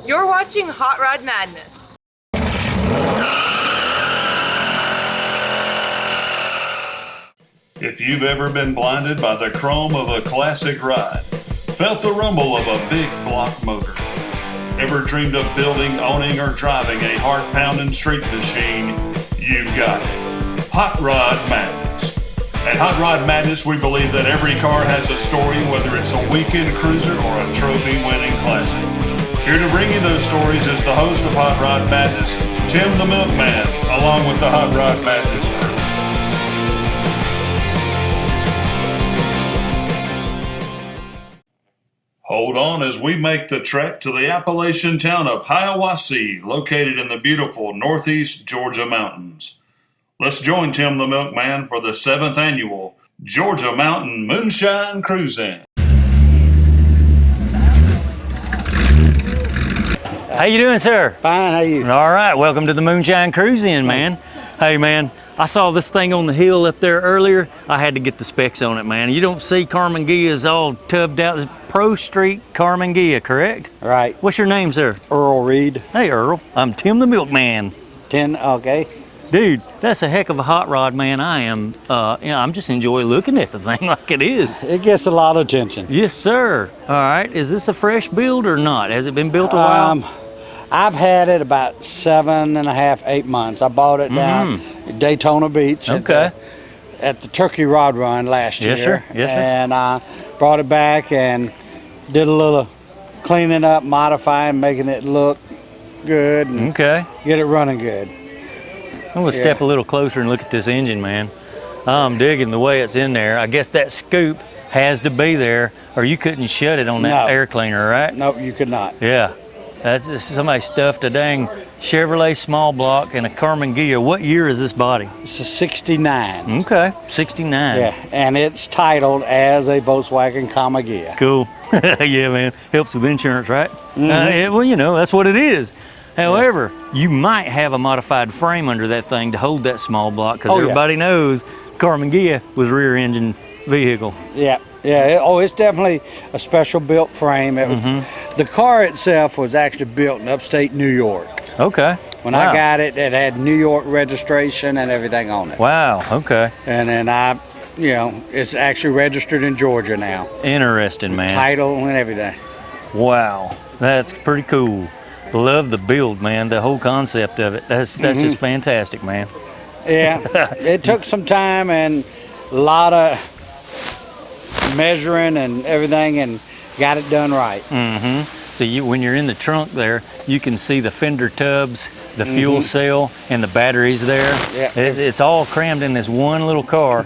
You're watching Hot Rod Madness. If you've ever been blinded by the chrome of a classic ride, felt the rumble of a big block motor, ever dreamed of building, owning, or driving a heart-pounding street machine, you've got it. Hot Rod Madness. At Hot Rod Madness, we believe that every car has a story, whether it's a weekend cruiser or a trophy-winning classic. Here to bring you those stories is the host of Hot Rod Madness, Tim the Milkman, along with the Hot Rod Madness crew. Hold on as we make the trek to the Appalachian town of Hiawassee, located in the beautiful northeast Georgia mountains. Let's join Tim the Milkman for the 7th annual Georgia Mountain Moonshine Cruiz-In. How you doing, sir? Fine, how you? All right, welcome to the Moonshine Cruiz-In, man. Hey, man, I saw this thing on the hill up there earlier. I had to get the specs on it, man. You don't see Carmen Gia's all tubbed out. It's Pro Street Carmen Gia, correct? Right. What's your name, sir? Earl Reed. Hey, Earl. I'm Tim the Milkman. Okay. Dude, that's a heck of a hot rod, man. I am, I'm just enjoying looking at the thing like it is. It gets a lot of attention. Yes, sir. All right, is this a fresh build or not? Has it been built a while? I've had it about 7.5, 8 months. I bought it down at Daytona Beach at the Turkey Rod Run last year. Yes, sir. Yes, sir. And I brought it back and did a little cleaning up, modifying, making it look good and get it running good. I'm gonna step a little closer and look at this engine, man. I'm digging the way it's in there. I guess that scoop has to be there or you couldn't shut it on that air cleaner, right? No, you could not. Yeah. That's somebody stuffed a dang Chevrolet small block and a Carmen Gia. What year is this body? It's a 69. Okay, 69. Yeah, and it's titled as a Volkswagen Comma Gia. Cool. Yeah, man. Helps with insurance, right? Well, you know, that's what it is. However, you might have a modified frame under that thing to hold that small block because everybody knows Carmen Gia was rear engine vehicle. Yeah. Yeah, it's definitely a special built frame. It was, the car itself was actually built in upstate New York. Okay. When I got it, it had New York registration and everything on it. Wow, okay. And then it's actually registered in Georgia now. Interesting, man. Title and everything. Wow, that's pretty cool. Love the build, man, the whole concept of it. That's just fantastic, man. Yeah, it took some time and a lot of measuring and everything and got it done right. So when you're in the trunk there, you can see the fender tubs, the fuel cell, and the batteries there. Yeah. It's all crammed in this one little car.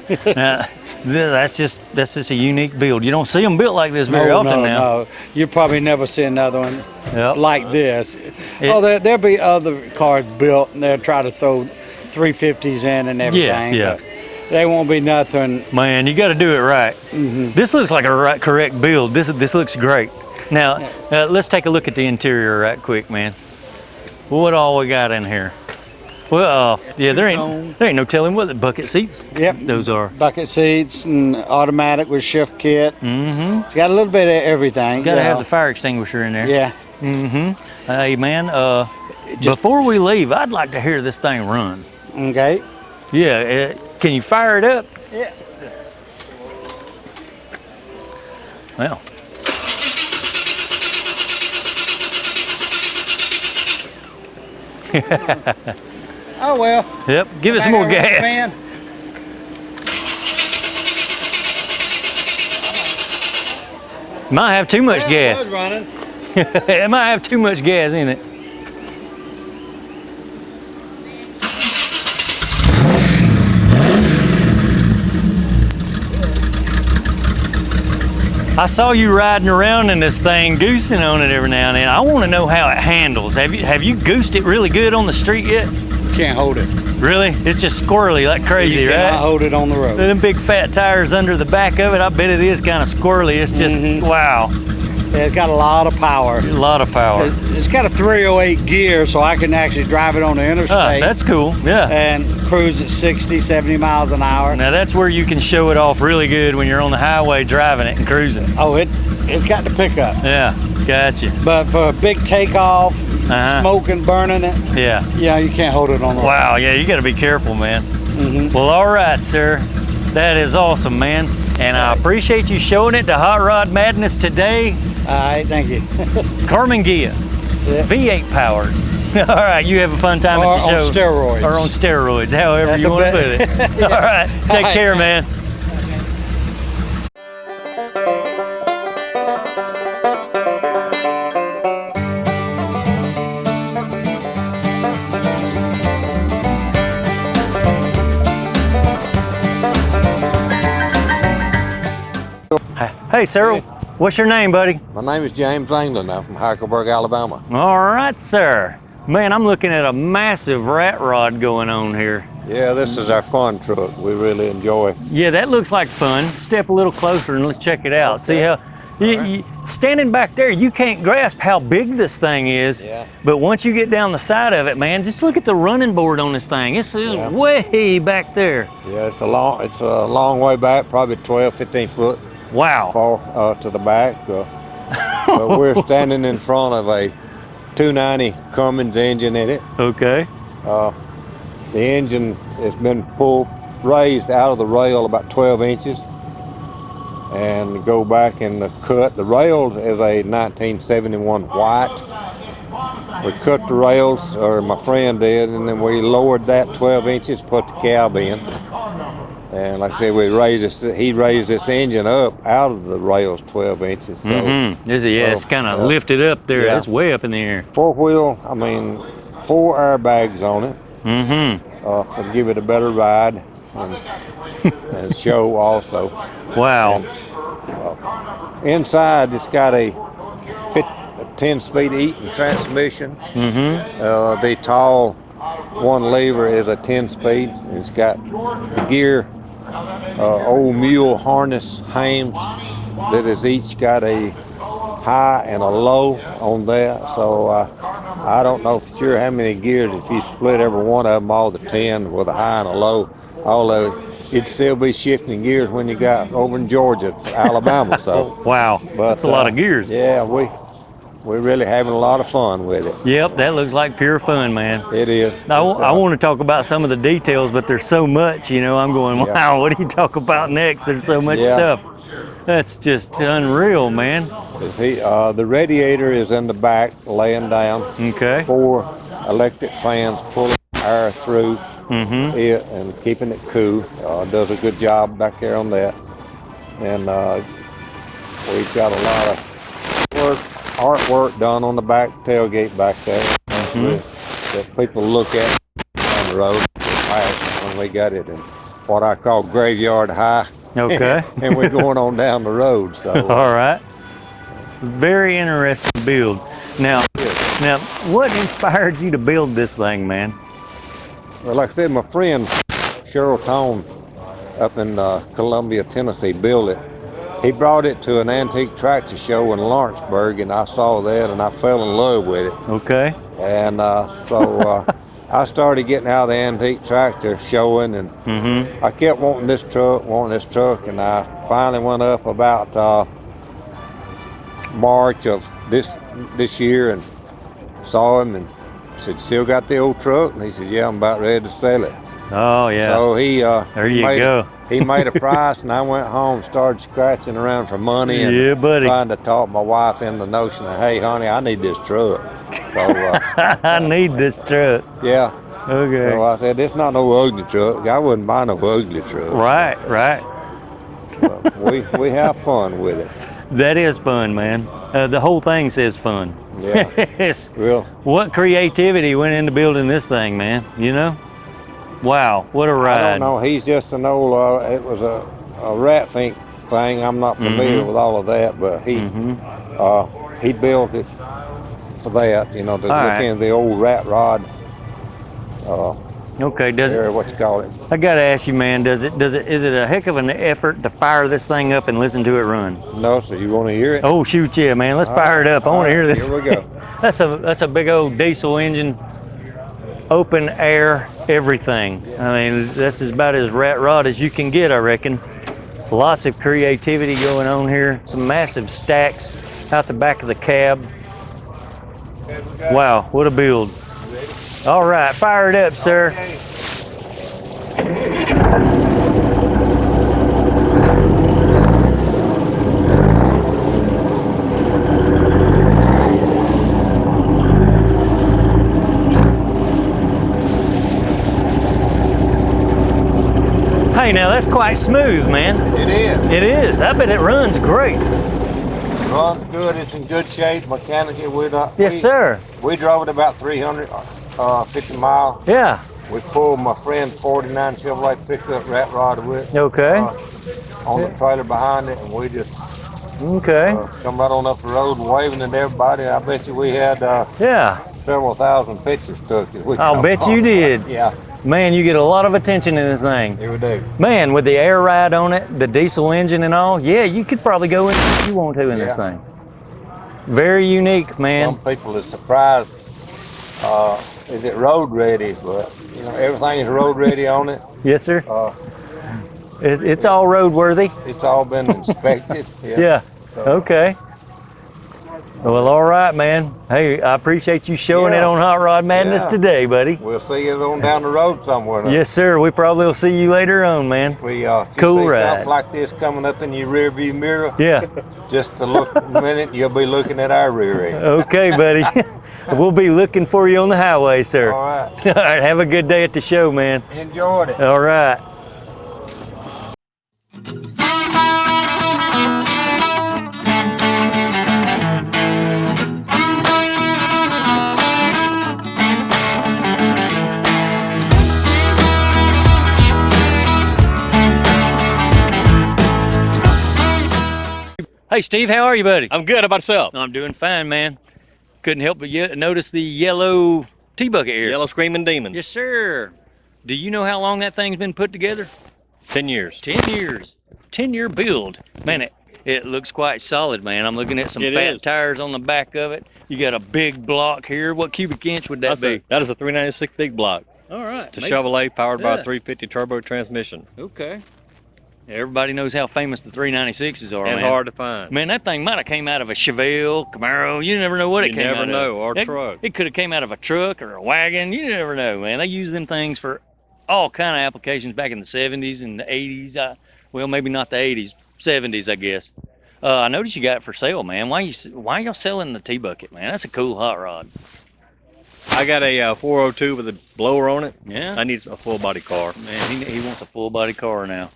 That's just a unique build. You don't see them built like this very often now. No, you probably never see another one like this. There'll be other cars built and they'll try to throw 350s in and everything. Yeah. But they won't be nothing. Man, you got to do it right. This looks like a correct build. This looks great. Now, let's take a look at the interior right quick, man. What all we got in here? Well, there ain't no telling what the bucket seats. Yep, those are. Bucket seats and automatic with shift kit. It's got a little bit of everything. Got to have the fire extinguisher in there. Yeah. Hey, man, before we leave, I'd like to hear this thing run. Okay. Yeah, can you fire it up? Yeah. Well. Oh well. Yep, give it some more gas. Man. Might have too much gas. Running. It might have too much gas in it. I saw you riding around in this thing, goosing on it every now and then. I want to know how it handles. Have you goosed it really good on the street yet? Can't hold it. Really? It's just squirrely like crazy, you right? cannot hold it on the road. Them big fat tires under the back of it, I bet it is kind of squirrely. It's just, wow. It's got a lot of power. A lot of power. It's got a 308 gear, so I can actually drive it on the interstate. That's cool, yeah. And cruise at 60, 70 miles an hour. Now that's where you can show it off really good when you're on the highway driving it and cruising. Oh, it's got the pickup. Yeah, gotcha. But for a big takeoff, smoking, burning it, yeah, you can't hold it on the road. Wow, yeah, you got to be careful, man. Well, all right, sir. That is awesome, man. And I appreciate you showing it to Hot Rod Madness today. All right, thank you. Carmen Gia, V8 powered. All right, you have a fun time at the show. On steroids. Or on steroids, however That's you want to put it. All right, take care, man. Hey, sir, what's your name, buddy? My name is James England. I'm from Hackleburg, Alabama. All right, sir. Man, I'm looking at a massive rat rod going on here. Yeah, this is our fun truck. We really enjoy. Yeah, that looks like fun. Step a little closer and let's check it out. Okay. See how, standing back there, you can't grasp how big this thing is. Yeah. But once you get down the side of it, man, just look at the running board on this thing. It's way back there. Yeah, it's a long way back, probably 12, 15 foot. Wow. Far to the back. But we're standing in front of a 290 Cummins engine in it. Okay. The engine has been raised out of the rail about 12 inches and go back and cut. The rails is a 1971 white. We cut the rails, or my friend did, and then we lowered that 12 inches, put the cab in. And like I said, he raised this engine up out of the rails 12 inches. So, it's kind of lifted up there. Yeah. It's way up in the air. 4 airbags on it. To give it a better ride and show also. Wow. And, inside, it's got a 10-speed Eaton transmission. The tall one lever is a 10-speed. It's got the gear, old mule harness hams that has each got a high and a low on that. So I don't know for sure how many gears. If you split every one of them, all the 10 with a high and a low, all of it, it'd still be shifting gears when you got over in Georgia, Alabama. So wow, that's a lot of gears. Yeah, we're really having a lot of fun with it. Yep, that looks like pure fun, man. It is. I want to talk about some of the details, but there's so much, I'm going, wow, what do you talk about next? There's so much stuff. That's just unreal, man. The radiator is in the back, laying down. Okay. 4 electric fans pulling air through it and keeping it cool. Does a good job back there on that. And we've got a lot of artwork done on the back tailgate back there that people look at on the road when we got it in what I call graveyard high. Okay. And we're going on down the road. So all right. Very interesting build. Now, what inspired you to build this thing, man? Well, like I said, my friend Cheryl Tone up in Columbia, Tennessee, built it. He brought it to an antique tractor show in Lawrenceburg, and I saw that, and I fell in love with it. Okay. And so I started getting out of the antique tractor showing, and I kept wanting this truck, and I finally went up about March of this year and saw him and said, "Still got the old truck?" And he said, "Yeah, I'm about ready to sell it." Oh yeah. So he made a price, and I went home, started scratching around for money, and trying to talk my wife into the notion of, "Hey, honey, I need this truck." So I need this truck. Yeah. Okay. So I said, "This not no ugly truck. I wouldn't buy no ugly truck." Right. We have fun with it. That is fun, man. The whole thing says fun. Yeah. Well, what creativity went into building this thing, man? Wow, what a ride. I don't know. He's just an old, it was a rat think thing. I'm not familiar with all of that, but he built it for that, to look into the old rat rod Okay, does or it? what you call it. I gotta ask you, man. Is it a heck of an effort to fire this thing up and listen to it run? No, so you want to hear it? Oh shoot, yeah, man. Let's fire it up. I want to hear this. Here we go. That's a big old diesel engine, open air, everything. I mean, this is about as rat rod as you can get, I reckon. Lots of creativity going on here. Some massive stacks out the back of the cab. Wow, what a build. All right, fire it up, sir. Hey, now that's quite smooth, man. It is. It is. I bet it runs great. Runs good. It's in good shape mechanically. Yes, sir. We drove it about 350 miles. Yeah. We pulled my friend's 49 Chevrolet pickup rat rod with Okay. on the trailer behind it, and we just Okay. come right on up the road and waving at everybody. I bet you we had Yeah. several thousand pictures took. I'll bet you did. Yeah, Man, you get a lot of attention in this thing. here we do. Man, with the air ride on it, the diesel engine and all, yeah, you could probably go in if you want to in this Yeah. thing. Very unique, man. Some people are surprised. Is it road ready? But you know, everything is road ready on it. Yes, sir. Uh, It's all roadworthy. it's all been inspected. Yeah. Okay. Well, all right, man. Hey, I appreciate you showing it Yeah. on Hot Rod Madness Yeah. today, buddy. We'll see you on down the road somewhere. Yes, sir. We probably will see you later on, man. If you Cool see ride. something like this coming up in your rear view mirror, Yeah. just to look a minute, you'll be looking at our rear end. Okay, buddy. We'll be looking for you on the highway, sir. All right. All right. Have a good day at the show, man. Enjoyed it. All right. Hey, Steve, how are you, buddy? I'm good. How about yourself? I'm doing fine, man. Couldn't help but notice the yellow T-bucket here. Yellow Screaming Demon. Yes, sir. Do you know how long that thing's been put together? 10 years. 10 years. 10-year build. Man, it looks quite solid, man. I'm looking at some It fat is. tires on the back of it. You got a big block here. What cubic inch would that be? That is a 396 big block. All right. It's a Chevrolet powered by Yeah. a 350 turbo transmission. Okay. Everybody knows how famous the 396s are, And man. hard to find. Man, that thing might have came out of a Chevelle, Camaro. You never know what it You came never out know, of. or truck. It could have came out of a truck or a wagon. You never know, man. They use them things for all kind of applications back in the 70s and the 80s. Well, maybe not the 80s, 70s, I guess. I noticed you got it for sale, man. Why y'all selling the T-bucket, man? That's a cool hot rod. I got a 402 with a blower on it. Yeah. I need a full body car. Man, he wants a full body car now.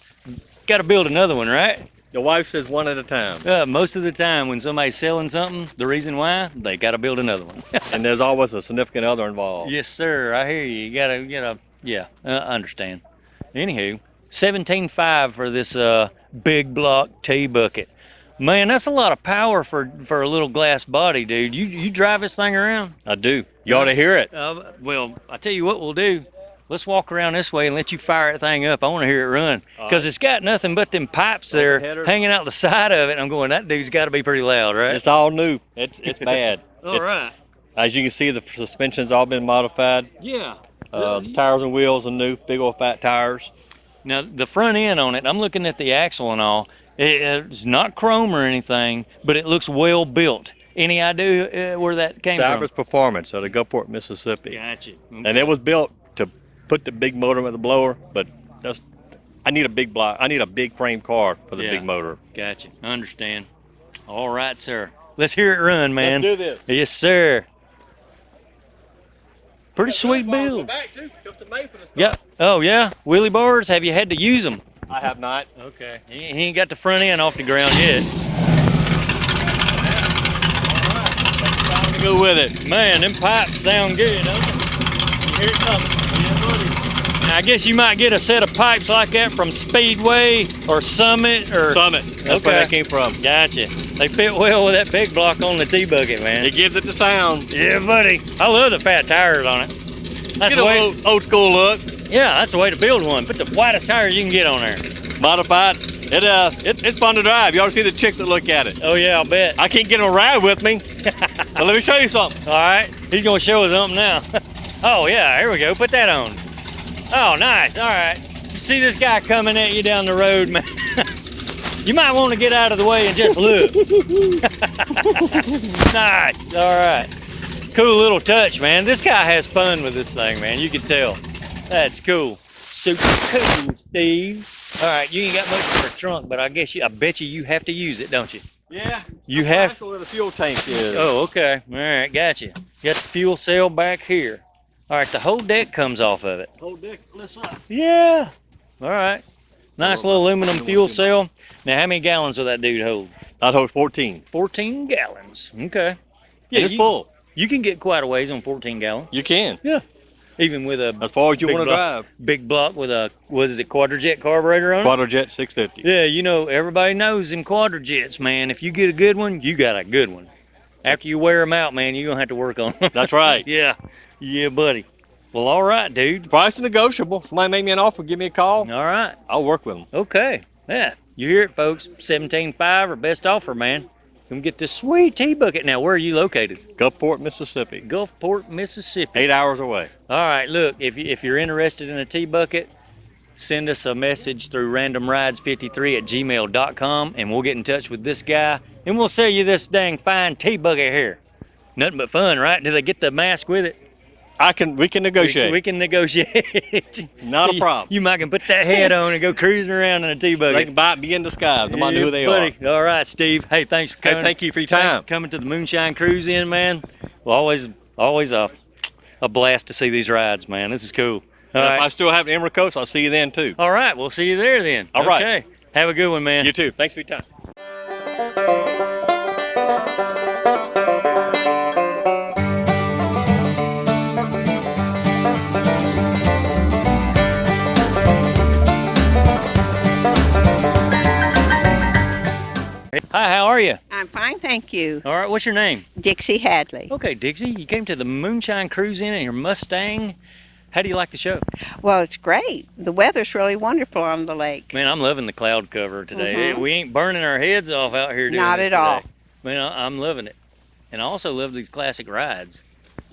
Got to build another one, right? The wife says one at a time. Most of the time when somebody's selling something, the reason why, they got to build another one. And there's always a significant other involved. Yes, sir. I hear you. You gotta, yeah, I understand. Anywho, 17.5 for this big block T-bucket. Man, that's a lot of power for a little glass body, dude. You drive this thing around? I do. You ought to hear it. Well, I tell you what we'll do. Let's walk around this way and let you fire that thing up. I want to hear it run. Because it's got nothing but them pipes there headers. hanging out the side of it. I'm going, that dude's got to be pretty loud, right? It's all new. It's bad. All right. As you can see, the suspension's all been modified. Yeah. The tires and wheels are new, big old fat tires. Now, the front end on it, I'm looking at the axle and all. It's not chrome or anything, but it looks well built. Any idea where that came Cybers from? Performance out of Gulfport, Mississippi. Gotcha. And it was built to put the big motor with the blower, but I need a big block. I need a big frame car for the Yeah. big motor. Gotcha. I understand. All right, sir. Let's hear it run, man. Let's do this. Yes, sir. Pretty sweet build. Yeah. Oh, yeah. Wheelie bars. Have you had to use them? I have not. Okay. He ain't got the front end off the ground yet. Time to go with it. Man, them pipes sound good, don't they? Here it comes. Yeah, buddy. Now, I guess you might get a set of pipes like that from Speedway or Summit or... Summit. That's where that came from. Gotcha. They fit well with that big block on the T-bucket, man. It gives it the sound. Yeah, buddy. I love the fat tires on it. That's Get a old school look. Yeah, that's the way to build one. Put the widest tires you can get on there. Modified. It's fun to drive. You ought to see the chicks that look at it. Oh yeah, I'll bet. I can't get them to ride with me. But let me show you something. All right, he's gonna show us something now. Oh yeah, here we go. Put that on. Oh, nice. All right. You see this guy coming at you down the road, man? You might want to get out of the way and just look. Nice. All right. Cool little touch, man. This guy has fun with this thing, man. You can tell. That's cool. Super cool, Steve. All right, you ain't got much for a trunk, but I bet you have to use it, don't you? Yeah. You have. That's where the fuel tank is. Oh, okay. All right, gotcha. You got the fuel cell back here. All right, the whole deck comes off of it. Whole deck lifts up. Yeah. All right. Nice little aluminum fuel cell. Now, how many gallons will that dude hold? I'd hold 14. 14 gallons. Okay. Yeah, it's full. You can get quite a ways on 14 gallons. You can. Yeah. Even with a as far as you want to drive. Big block with a, what is it, quadrajet carburetor on it? Quadrajet 650. Yeah, you know, everybody knows them quadrajets, man. If you get a good one, you got a good one. After you wear them out, man, you're going to have to work on them. That's right. Yeah. Yeah, buddy. Well, all right, dude. Price is negotiable. Somebody make me an offer, give me a call. All right. I'll work with them. Okay. Yeah. You hear it, folks. 17.5 or best offer, man. Come get this sweet T-bucket. Now, where are you located? Gulfport, Mississippi. Gulfport, Mississippi. 8 hours away. All right. Look, if you're interested in a T-bucket, send us a message through randomrides53@gmail.com, and we'll get in touch with this guy, and we'll sell you this dang fine T-bucket here. Nothing but fun, right? Do they get the mask with it? We can negotiate. We can negotiate. Not a problem. You might can put that head on and go cruising around in a T-bucket. They can buy it, be in disguise, no matter who they are. All right, Steve. Hey, thanks for coming. Hey, thank you for your time. Coming to the Moonshine Cruiz-In, man. Well, always a blast to see these rides, man. This is cool. All right. If I still have Emerald Coast, I'll see you then too. All right, we'll see you there then. All right. Okay. Have a good one, man. You too. Thanks for your time. Hi, how are you? I'm fine, thank you. All right, what's your name? Dixie Hadley. Okay, Dixie, you came to the Moonshine Cruiz-In in your Mustang. How do you like the show? Well, it's great. The weather's really wonderful on the lake. Man, I'm loving the cloud cover today. We ain't burning our heads off out here doing Not this at all. today. Man, I'm loving it. And I also love these classic rides.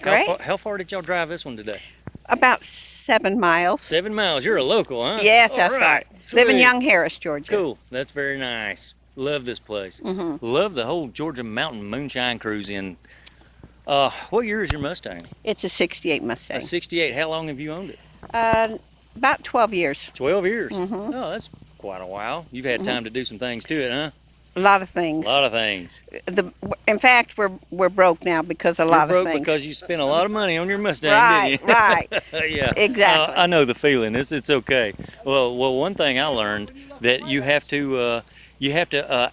Great. How far did y'all drive this one today? About 7 miles. 7 miles. You're a local, huh? Yes, All that's right. Live in Sweet. Young Harris, Georgia. Cool. That's very nice. Love this place. Love the whole Georgia Mountain Moonshine Cruiz-In. What year is your Mustang? It's a 68 A Mustang. 68. How long have you owned it? About 12 years. 12 years. Oh, that's quite a while. You've had time to do some things to it, huh? A lot of things. A lot of things. In fact, we're broke now because a lot You're of broke things. because you spent a lot of money on your Mustang, Right, didn't you? right. Yeah. Exactly. I know the feeling. It's okay. Well, one thing I learned that you have to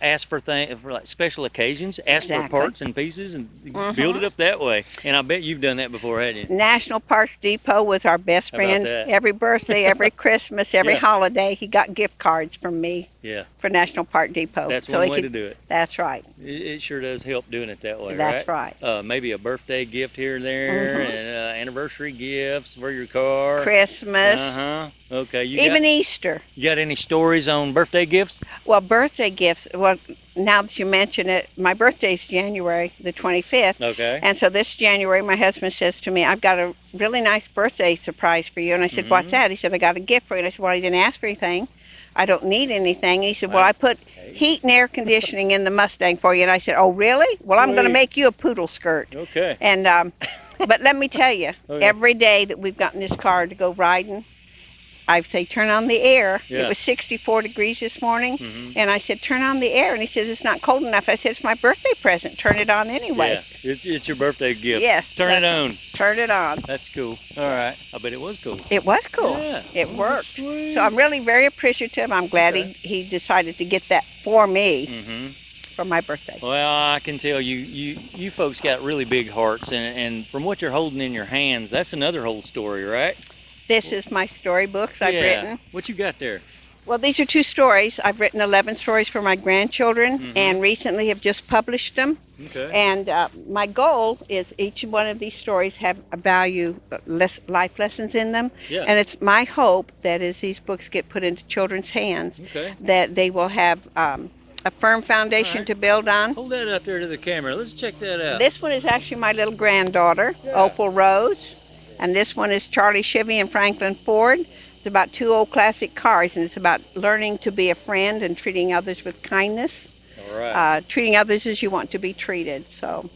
ask for things for like special occasions. Ask for Exactly. parts and pieces and build it up that way. And I bet you've done that before, haven't you? National Parks Depot was our best How about friend. that? Every birthday, every Christmas, every Yeah. holiday, he got gift cards from me Yeah. for National Park Depot. That's So one he way could- to do it. That's right. It sure does help doing it that way, That's right? Maybe a birthday gift here and there, and anniversary gifts for your car. Christmas, Okay. even Easter. You got any stories on birthday gifts? Well, birthday gifts. Well, now that you mention it, my birthday's January the 25th. Okay. And so this January, my husband says to me, I've got a really nice birthday surprise for you. And I said, what's that? He said, I got a gift for you. And I said, well, I didn't ask for anything. I don't need anything. And he said, well, I put heat and air conditioning in the Mustang for you. And I said, oh, really? Well, I'm going to Sweet. make you a poodle skirt. Okay. And but let me tell you, Okay. every day that we've gotten this car to go riding, I say, turn on the air. Yeah. It was 64 degrees this morning. And I said, turn on the air. And he says, it's not cold enough. I said, it's my birthday present. Turn it on anyway. Yeah, it's your birthday gift. Yes. Turn it that's on. right. Turn it on. That's cool. All right. I bet it was cool. It was cool. Yeah. It worked. Sweet. So I'm really very appreciative. I'm glad Okay. he decided to get that for me for my birthday. Well, I can tell you folks got really big hearts, and from what you're holding in your hands, that's another whole story, right? This is my storybooks I've written. What you got there? Well, these are 2 stories. I've written 11 stories for my grandchildren and recently have just published them. Okay. And my goal is each one of these stories have a value, life lessons in them. Yeah. And it's my hope that as these books get put into children's hands, Okay. that they will have a firm foundation to build on. Hold that up there to the camera. Let's check that out. This one is actually my little granddaughter, Yeah. Opal Rose. And this one is Charlie Chivy and Franklin Ford. It's about two old classic cars, and it's about learning to be a friend and treating others with kindness. All right. Treating others as you want to be treated. So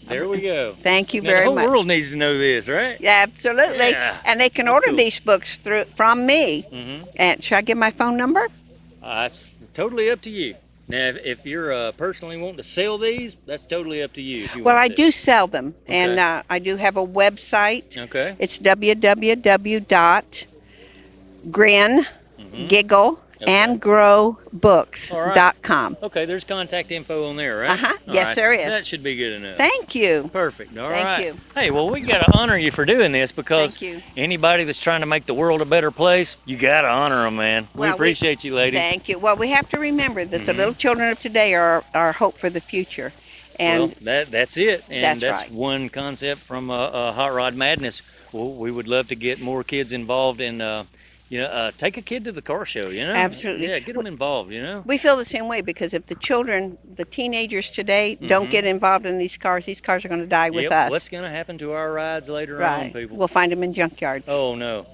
There we go. thank you Now, very the whole much. world needs to know this, right? Yeah, absolutely. Yeah. And they can That's order cool. these books from me. Mm-hmm. And should I give my phone number? It's totally up to you. Now, if you're personally wanting to sell these, that's totally up to you. If you Well, want I to. do sell them, Okay. and I do have a website. Okay. It's www.grin, Mm-hmm. giggle, and growbooks.com. Okay, there's contact info on there, right? Uh-huh. All Yes, right. there is. That should be good enough. Thank you. Perfect. All right. Thank you. Hey, well, we got to honor you for doing this because Thank you. anybody that's trying to make the world a better place, you got to honor them, man. We Well, appreciate you, lady. Thank you. Well, we have to remember that Mm-hmm. the little children of today are our hope for the future. And Well, that's it. And That's right. one concept from Hot Rod Madness. Well, we would love to get more kids involved in, take a kid to the car show, Absolutely. Yeah, get them involved, we feel the same way, because if the children, the teenagers today, don't get involved in these cars are going to die with Yep, us. what's going to happen to our rides later on, Right. people? We'll find them in junkyards. Oh, no.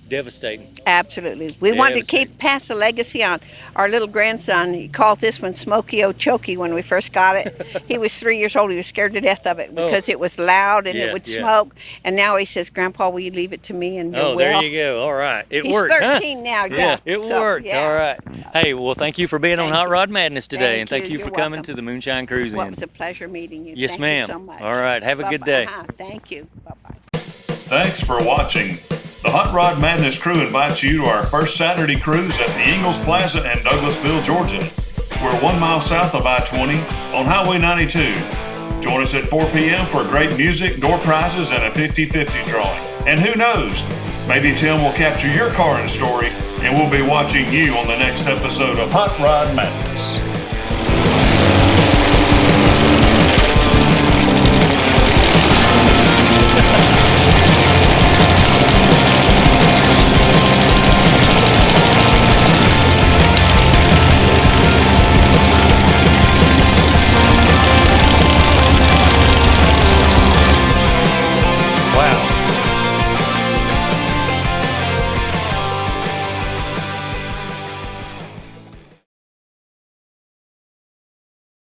Devastating. Absolutely. We want to Devastating. pass the legacy on. Our little grandson, he calls this one Smokey Ochokie when we first got it. He was 3 years old. He was scared to death of it because it was loud and Yeah, it would yeah. smoke. And now he says, Grandpa, will you leave it to me? And Oh, will. there you go. All right. It He's worked, 13 now, yeah. It So, worked. yeah. All right. Hey, well, thank you for being on Thank Hot you. Rod Madness today, Thank and thank you. you You're for coming welcome. to the Moonshine Cruiz-In. Well, it was a pleasure meeting you. Yes, Thank ma'am. you so much. All right. Have a good Bye-bye. day. Thank you. Bye-bye. Thanks for watching. The Hot Rod Madness crew invites you to our first Saturday cruise at the Ingalls Plaza in Douglasville, Georgia. We're 1 mile south of I-20 on Highway 92. Join us at 4 p.m. for great music, door prizes, and a 50-50 drawing. And who knows, maybe Tim will capture your car in story, and we'll be watching you on the next episode of Hot Rod Madness.